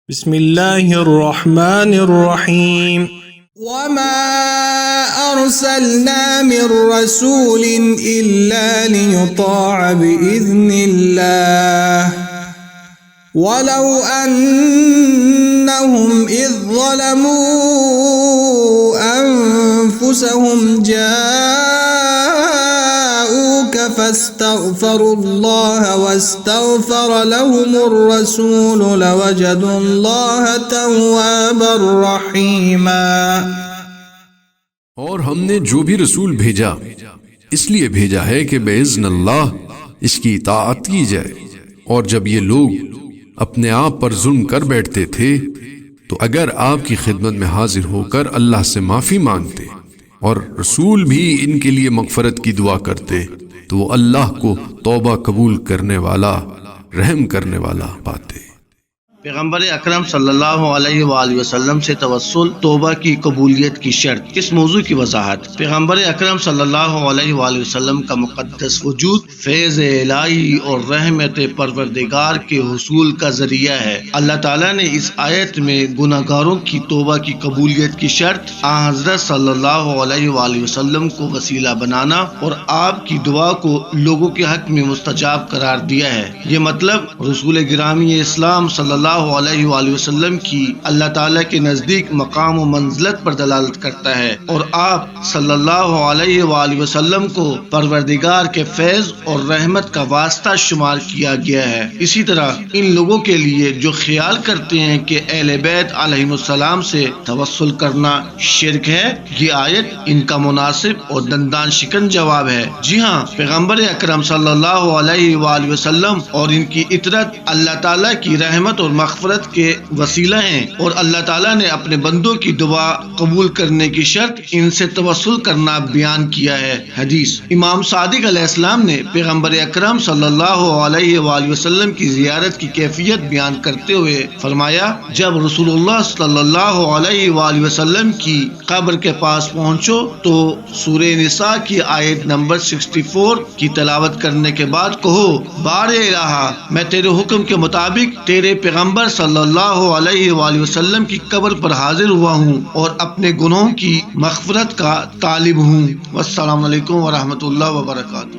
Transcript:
بسم اللہ الرحمن الرحیم وما أرسلنا من رسول إلا ليطاع بإذن الله ولو أنهم إذ ظلموا أنفسهم جاءوك فاستغفروا الله واستغفر لهم الرسول لوجدوا الله توابا رحيما۔ اور ہم نے جو بھی رسول بھیجا اس لیے بھیجا ہے کہ باذن اللہ اس کی اطاعت کی جائے، اور جب یہ لوگ اپنے آپ پر ظلم کر بیٹھتے تھے تو اگر آپ کی خدمت میں حاضر ہو کر اللہ سے معافی مانگتے اور رسول بھی ان کے لیے مغفرت کی دعا کرتے تو وہ اللہ کو توبہ قبول کرنے والا، رحم کرنے والا پاتے۔ پیغمبر اکرم صلی اللہ علیہ وآلہ وسلم سے توسل، توبہ کی قبولیت کی شرط۔ اس موضوع کی وضاحت۔ پیغمبر اکرم صلی اللہ علیہ وآلہ وسلم کا مقدس وجود فیض الہی اور رحمت پروردگار کے حصول کا ذریعہ ہے۔ اللہ تعالیٰ نے اس آیت میں گناہ گاروں کی توبہ کی قبولیت کی شرط حضرت صلی اللہ علیہ وآلہ وسلم کو وسیلہ بنانا اور آپ کی دعا کو لوگوں کے حق میں مستجاب قرار دیا ہے۔ یہ مطلب رسول گرامی اسلام صلی اللہ علیہ وآلہ وسلم کی اللہ تعالیٰ کے نزدیک مقام و منزلت پر دلالت کرتا ہے، اور آپ صلی اللہ علیہ وآلہ وسلم کو پروردگار کے فیض اور رحمت کا واسطہ شمار کیا گیا ہے۔ اسی طرح ان لوگوں کے لیے جو خیال کرتے ہیں کہ اہل بیت علیہم السلام سے توسل کرنا شرک ہے، یہ آیت ان کا مناسب اور دندان شکن جواب ہے۔ جی ہاں، پیغمبر اکرم صلی اللہ علیہ وآلہ وسلم اور ان کی اطاعت اللہ تعالیٰ کی رحمت اور مغفرت کے وسیلہ ہیں، اور اللہ تعالیٰ نے اپنے بندوں کی دعا قبول کرنے کی شرط ان سے توسل کرنا بیان کیا ہے۔ حدیث۔ امام صادق علیہ السلام نے پیغمبر اکرم صلی اللہ علیہ وآلہ وسلم کی زیارت کی کیفیت بیان کرتے ہوئے فرمایا، جب رسول اللہ صلی اللہ علیہ وآلہ وسلم کی قبر کے پاس پہنچو تو سورہ نساء کی آیت نمبر 64 کی تلاوت کرنے کے بعد کہو، بار الہ، میں تیرے حکم کے مطابق تیرے پیغمبر صلی اللہ علیہ وآلہ وسلم کی قبر پر حاضر ہوا ہوں اور اپنے گناہوں کی مغفرت کا طالب ہوں۔ والسلام علیکم ورحمۃ اللہ وبرکاتہ۔